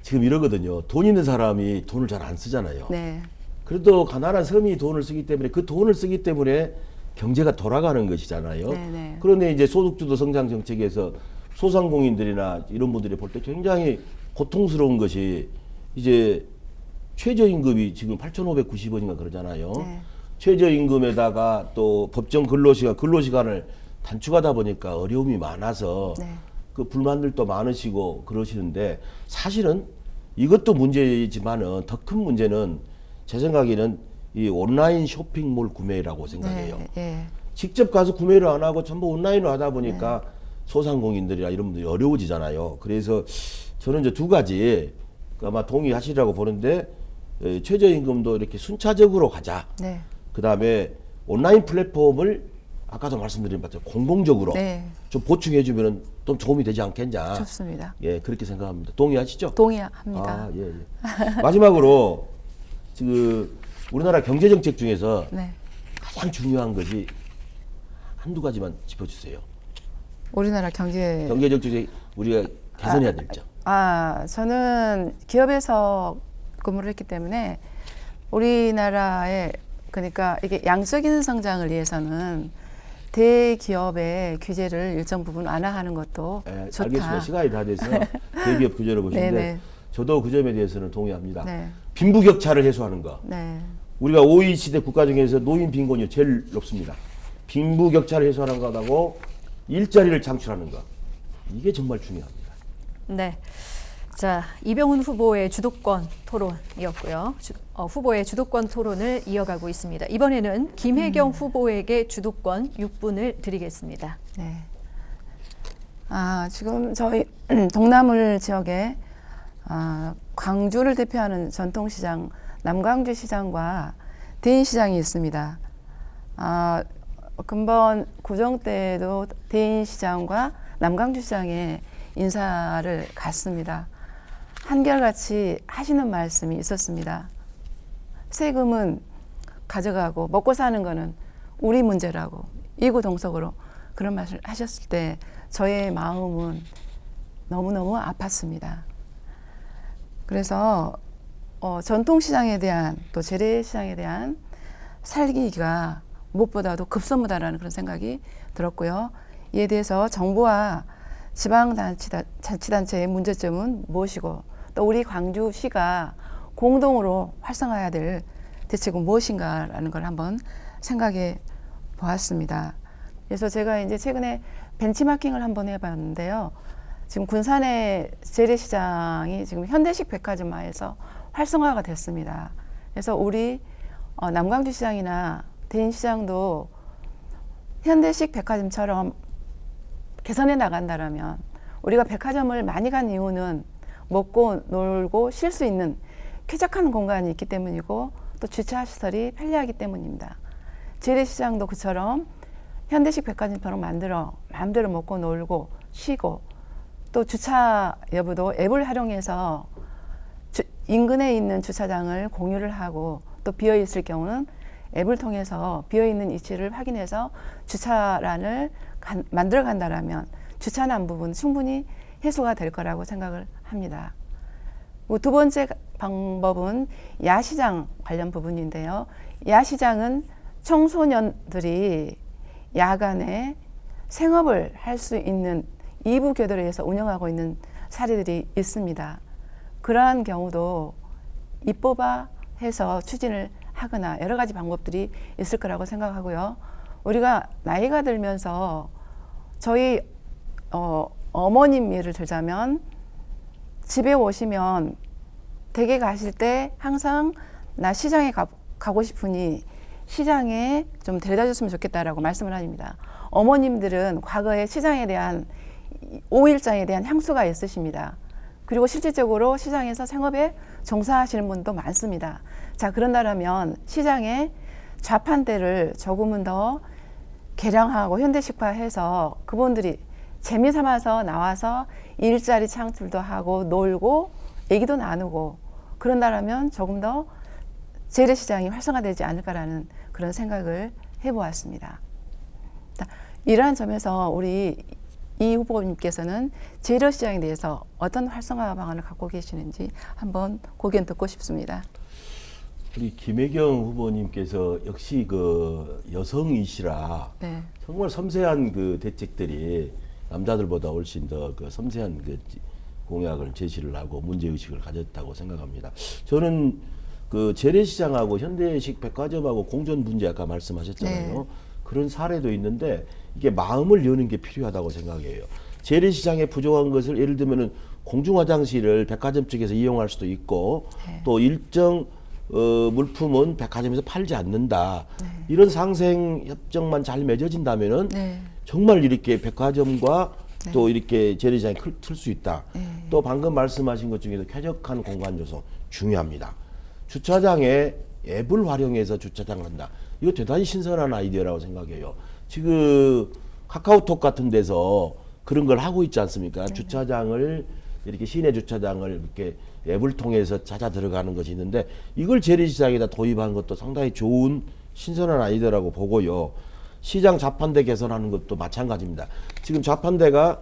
지금 이러거든요. 돈 있는 사람이 돈을 잘 안 쓰잖아요. 네. 그래도 가난한 서민이 돈을 쓰기 때문에 그 돈을 쓰기 때문에 경제가 돌아가는 것이잖아요. 네네. 그런데 이제 소득주도 성장 정책에서 소상공인들이나 이런 분들이 볼 때 굉장히 고통스러운 것이 이제 최저임금이 지금 8,590원인가 그러잖아요. 네. 최저임금에다가 또 법정 근로시간을 단축하다 보니까 어려움이 많아서 네. 그 불만들도 많으시고 그러시는데 사실은 이것도 문제이지만은 더 큰 문제는 제 생각에는 이 온라인 쇼핑몰 구매라고 생각해요. 네. 예. 직접 가서 구매를 안 하고 전부 온라인으로 하다 보니까 소상공인들이나 이런 분들이 어려워지잖아요. 그래서 저는 이제 두 가지 아마 동의하시리라고 보는데 최저임금도 이렇게 순차적으로 가자. 네. 그 다음에 온라인 플랫폼을 아까도 말씀드린 것처럼 공공적으로 네. 좀 보충해주면 좀 도움이 되지 않겠냐. 좋습니다. 예, 그렇게 생각합니다. 동의하시죠? 동의합니다. 아, 예, 예. 마지막으로 지금 우리나라 경제 정책 중에서 네. 가장 중요한 것이 한두 가지만 짚어주세요. 우리나라 경제 경제 정책이 우리가 개선해야 될 점. 저는 기업에서 근무를 했기 때문에 우리나라의 그러니까 이게 양적인 성장을 위해서는 대기업의 규제를 일정 부분 완화하는 것도 예, 좋다. 알겠습니다. 시간이 다 돼서 대기업 규제를 보시는데 네네. 저도 그 점에 대해서는 동의합니다. 네. 빈부격차를 해소하는 거. 네. 우리가 OECD 국가 중에서 노인 빈곤이 제일 높습니다. 빈부격차를 해소하는 거하고 일자리를 창출하는 거. 이게 정말 중요합니다. 네. 자, 이병훈 후보의 주도권 토론이었고요. 후보의 주도권 토론을 이어가고 있습니다. 이번에는 김혜경 후보에게 주도권 6분을 드리겠습니다. 네. 지금 저희 동남울 지역에 광주를 대표하는 전통시장 남광주 시장과 대인시장이 있습니다. 근본 구정 때도 대인시장과 남광주 시장에 인사를 갔습니다. 한결같이 하시는 말씀이 있었습니다. 세금은 가져가고 먹고 사는 거는 우리 문제라고 이구동성으로 그런 말을 하셨을 때 저의 마음은 너무너무 아팠습니다. 그래서 전통시장에 대한 또 재래시장에 대한 살기가 무엇보다도 급선무다라는 그런 생각이 들었고요. 이에 대해서 정부와 지방자치단체의 문제점은 무엇이고 또 우리 광주시가 공동으로 활성화해야 될 대책은 무엇인가라는 걸 한번 생각해 보았습니다. 그래서 제가 이제 최근에 벤치마킹을 한번 해봤는데요. 지금 군산의 재래시장이 지금 현대식 백화점화해서 활성화가 됐습니다. 그래서 우리 남광주 시장이나 대인시장도 현대식 백화점처럼 개선해 나간다라면, 우리가 백화점을 많이 간 이유는 먹고 놀고 쉴 수 있는 쾌적한 공간이 있기 때문이고, 또 주차 시설이 편리하기 때문입니다. 재래시장도 그처럼 현대식 백화점처럼 만들어 마음대로 먹고 놀고 쉬고, 또 주차 여부도 앱을 활용해서 인근에 있는 주차장을 공유를 하고, 또 비어 있을 경우는 앱을 통해서 비어 있는 위치를 확인해서 주차란을 만들어 간다라면 주차난 부분 충분히 해소가 될 거라고 생각을 합니다. 두 번째 방법은 야시장 관련 부분인데요. 야시장은 청소년들이 야간에 생업을 할 수 있는 이부 교대로 해서 운영하고 있는 사례들이 있습니다. 그러한 경우도 입법화해서 추진을 하거나 여러 가지 방법들이 있을 거라고 생각하고요. 우리가 나이가 들면서 저희 어머님 예를 들자면, 집에 오시면 댁에 가실 때 항상 나 시장에 가고 싶으니 시장에 좀 데려다 줬으면 좋겠다라고 말씀을 하십니다. 어머님들은 과거에 시장에 대한 오일장에 대한 향수가 있으십니다. 그리고 실질적으로 시장에서 생업에 종사하시는 분도 많습니다. 자, 그런다면 시장에 좌판대를 조금은 더 개량하고 현대식화해서 그분들이 재미삼아서 나와서 일자리 창출도 하고 놀고 얘기도 나누고 그런다면 조금 더 재래시장이 활성화되지 않을까라는 그런 생각을 해보았습니다. 이러한 점에서 우리 이 후보님께서는 재래시장에 대해서 어떤 활성화 방안을 갖고 계시는지 한번 고견 듣고 싶습니다. 우리 김혜경 후보님께서 역시 그 여성이시라 네. 정말 섬세한 그 대책들이 남자들보다 훨씬 더 그 섬세한 그 공약을 제시를 하고 문제의식을 가졌다고 생각합니다. 저는 그 재래시장하고 현대식 백화점하고 공존 문제 아까 말씀하셨잖아요. 네. 그런 사례도 있는데 이게 마음을 여는 게 필요하다고 생각해요. 재래시장에 부족한 것을 예를 들면은 공중화장실을 백화점 쪽에서 이용할 수도 있고 네. 또 일정 물품은 백화점에서 팔지 않는다. 네. 이런 상생 협정만 잘 맺어진다면은 네. 정말 이렇게 백화점과 네. 또 이렇게 재래시장이 틀 수 있다. 네. 또 방금 말씀하신 것 중에서 쾌적한 공간 요소 중요합니다. 주차장에 앱을 활용해서 주차장을 한다. 이거 대단히 신선한 아이디어라고 생각해요. 지금 카카오톡 같은 데서 그런 걸 하고 있지 않습니까? 네. 주차장을 이렇게 시내 주차장을 이렇게 앱을 통해서 찾아 들어가는 것이 있는데 이걸 재래시장에다 도입하는 것도 상당히 좋은 신선한 아이디어라고 보고요. 시장 좌판대 개선하는 것도 마찬가지입니다. 지금 좌판대가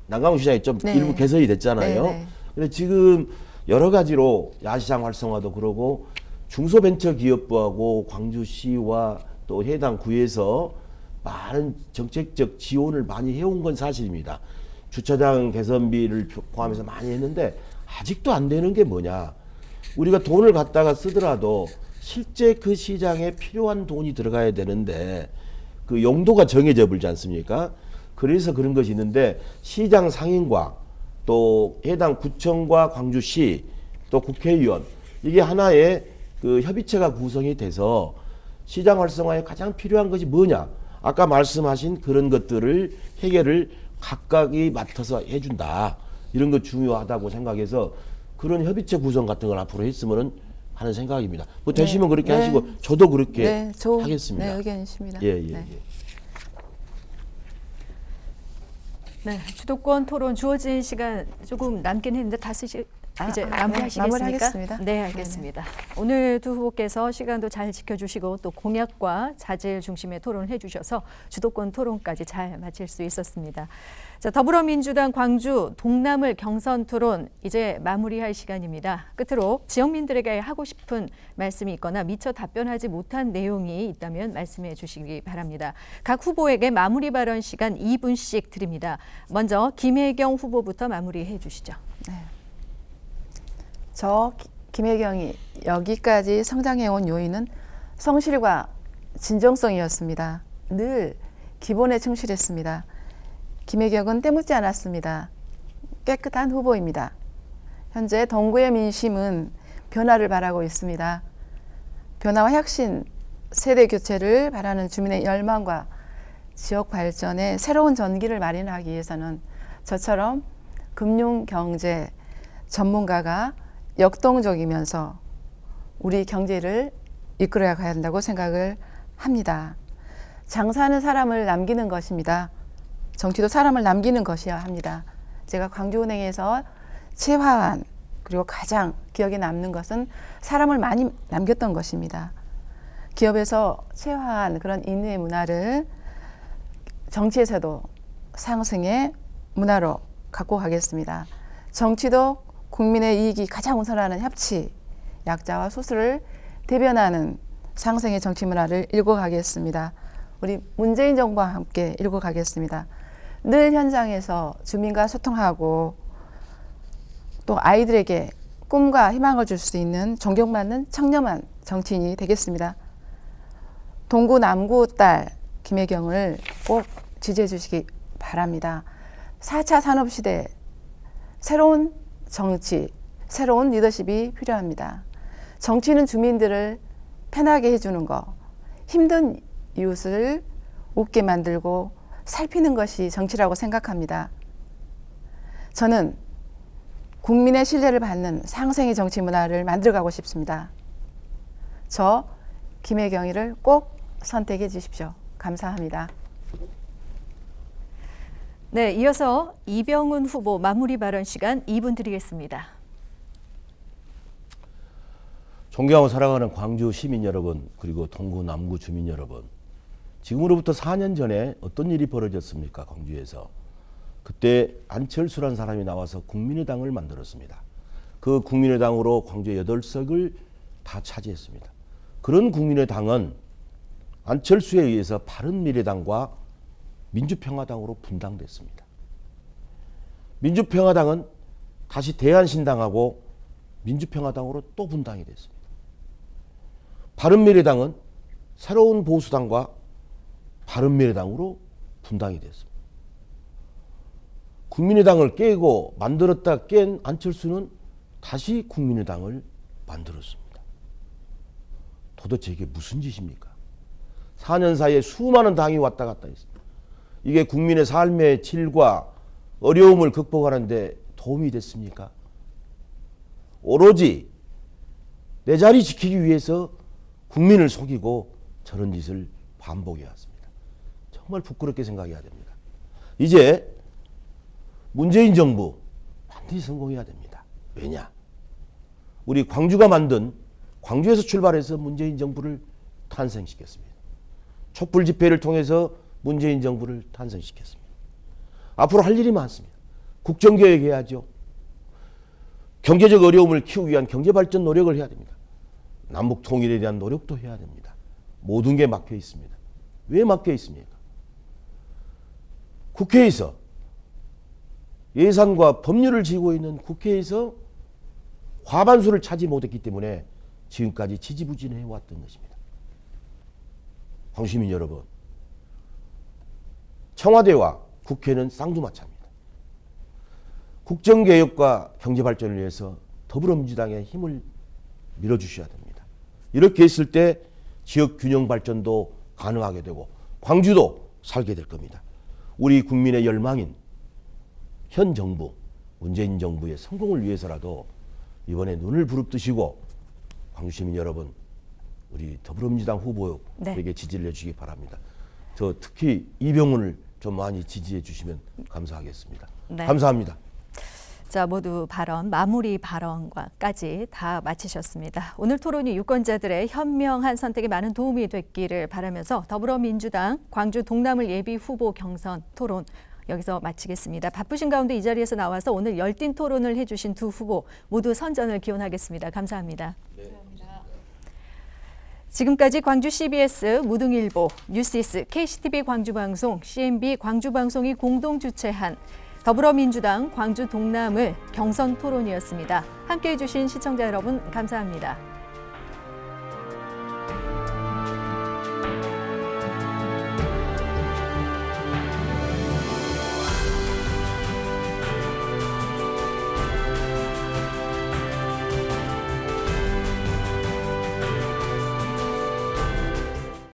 난강시장이 좀 네. 일부 개선이 됐잖아요. 네, 네. 근데 지금 여러 가지로 야시장 활성화도 그러고 중소벤처기업부하고 광주시와 또 해당 구에서 많은 정책적 지원을 많이 해온 건 사실입니다. 주차장 개선비를 포함해서 많이 했는데 아직도 안 되는 게 뭐냐. 우리가 돈을 갖다가 쓰더라도 실제 그 시장에 필요한 돈이 들어가야 되는데 그 용도가 정해져 버리지 않습니까? 그래서 그런 것이 있는데 시장 상인과 또 해당 구청과 광주시 또 국회의원 이게 하나의 그 협의체가 구성이 돼서 시장 활성화에 가장 필요한 것이 뭐냐? 아까 말씀하신 그런 것들을 해결을 각각이 맡아서 해준다. 이런 거 중요하다고 생각해서 그런 협의체 구성 같은 걸 앞으로 했으면 하는 생각입니다. 뭐 되시면 네. 그렇게 네. 하시고 저도 그렇게 네, 좋은 하겠습니다. 네, 의견이십니다. 예, 예, 네. 예. 네, 주도권 토론 주어진 시간 조금 남긴 했는데 다 쓰시 이제 마무리하시겠습니까? 마무리하겠습니다. 네, 알겠습니다. 오늘 두 후보께서 시간도 잘 지켜주시고 또 공약과 자질 중심의 토론을 해주셔서 주도권 토론까지 잘 마칠 수 있었습니다. 자, 더불어민주당 광주 동남을 경선 토론 이제 마무리할 시간입니다. 끝으로 지역민들에게 하고 싶은 말씀이 있거나 미처 답변하지 못한 내용이 있다면 말씀해 주시기 바랍니다. 각 후보에게 마무리 발언 시간 2분씩 드립니다. 먼저 김혜경 후보부터 마무리해 주시죠. 네. 저 김혜경이 여기까지 성장해온 요인은 성실과 진정성이었습니다. 늘 기본에 충실했습니다. 김혜경은 때묻지 않았습니다. 깨끗한 후보입니다. 현재 동구의 민심은 변화를 바라고 있습니다. 변화와 혁신, 세대 교체를 바라는 주민의 열망과 지역 발전에 새로운 전기를 마련하기 위해서는 저처럼 금융 경제 전문가가 역동적이면서 우리 경제를 이끌어야 가야 한다고 생각을 합니다. 장사는 사람을 남기는 것입니다. 정치도 사람을 남기는 것이어야 합니다. 제가 광주은행에서 최화한 그리고 가장 기억에 남는 것은 사람을 많이 남겼던 것입니다. 기업에서 최화한 그런 인내의 문화를 정치에서도 상승의 문화로 갖고 가겠습니다. 정치도 국민의 이익이 가장 우선하는 협치, 약자와 소수를 대변하는 상생의 정치 문화를 일궈 가겠습니다. 우리 문재인 정부와 함께 일궈 가겠습니다. 늘 현장에서 주민과 소통하고 또 아이들에게 꿈과 희망을 줄 수 있는 존경받는 청렴한 정치인이 되겠습니다. 동구 남구 딸 김혜경을 꼭 지지해 주시기 바랍니다. 4차 산업시대 새로운 정치, 새로운 리더십이 필요합니다. 정치는 주민들을 편하게 해주는 거, 힘든 이웃을 웃게 만들고 살피는 것이 정치라고 생각합니다. 저는 국민의 신뢰를 받는 상생의 정치 문화를 만들어가고 싶습니다. 저 김혜경이를 꼭 선택해 주십시오. 감사합니다. 네, 이어서 이병훈 후보 마무리 발언 시간 2분 드리겠습니다. 존경하고 사랑하는 광주 시민 여러분, 그리고 동구 남구 주민 여러분, 지금으로부터 4년 전에 어떤 일이 벌어졌습니까? 광주에서. 그때 안철수라는 사람이 나와서 국민의당을 만들었습니다. 그 국민의당으로 광주 8석을 다 차지했습니다. 그런 국민의당은 안철수에 의해서 바른미래당과 민주평화당으로 분당됐습니다. 민주평화당은 다시 대한신당하고 민주평화당으로 또 분당이 됐습니다. 바른미래당은 새로운 보수당과 바른미래당으로 분당이 됐습니다. 국민의당을 깨고 만들었다 깬 안철수는 다시 국민의당을 만들었습니다. 도대체 이게 무슨 짓입니까? 4년 사이에 수많은 당이 왔다 갔다 했습니다. 이게 국민의 삶의 질과 어려움을 극복하는 데 도움이 됐습니까? 오로지 내 자리 지키기 위해서 국민을 속이고 저런 짓을 반복해 왔습니다. 정말 부끄럽게 생각해야 됩니다. 이제 문재인 정부 반드시 성공해야 됩니다. 왜냐? 우리 광주가 만든, 광주에서 출발해서 문재인 정부를 탄생시켰습니다. 촛불 집회를 통해서 문재인 정부를 탄생시켰습니다. 앞으로 할 일이 많습니다. 국정개혁 해야죠. 경제적 어려움을 키우기 위한 경제발전 노력을 해야 됩니다. 남북 통일에 대한 노력도 해야 됩니다. 모든 게 막혀 있습니다. 왜 막혀 있습니까? 국회에서 예산과 법률을 지고 있는 국회에서 과반수를 차지 못했기 때문에 지금까지 지지부진해 왔던 것입니다. 광주시민 여러분, 청와대와 국회는 쌍두마차입니다. 국정개혁과 경제발전을 위해서 더불어민주당의 힘을 밀어주셔야 됩니다. 이렇게 했을 때 지역균형 발전도 가능하게 되고 광주도 살게 될 겁니다. 우리 국민의 열망인 현 정부, 문재인 정부의 성공을 위해서라도 이번에 눈을 부릅뜨시고 광주시민 여러분, 우리 더불어민주당 후보에게 지지를 해주시기 바랍니다. 저 특히 이병훈을 좀 많이 지지해 주시면 감사하겠습니다. 네. 감사합니다. 자, 모두 발언, 마무리 발언과까지 다 마치셨습니다. 오늘 토론이 유권자들의 현명한 선택에 많은 도움이 됐기를 바라면서 더불어민주당 광주 동남을 예비 후보 경선 토론 여기서 마치겠습니다. 바쁘신 가운데 이 자리에서 나와서 오늘 열띤 토론을 해주신 두 후보 모두 선전을 기원하겠습니다. 감사합니다. 네. 지금까지 광주 CBS, 무등일보, 뉴시스, KCTV 광주방송, CNB 광주방송이 공동 주최한 더불어민주당 광주 동남을 경선 토론이었습니다. 함께해 주신 시청자 여러분 감사합니다.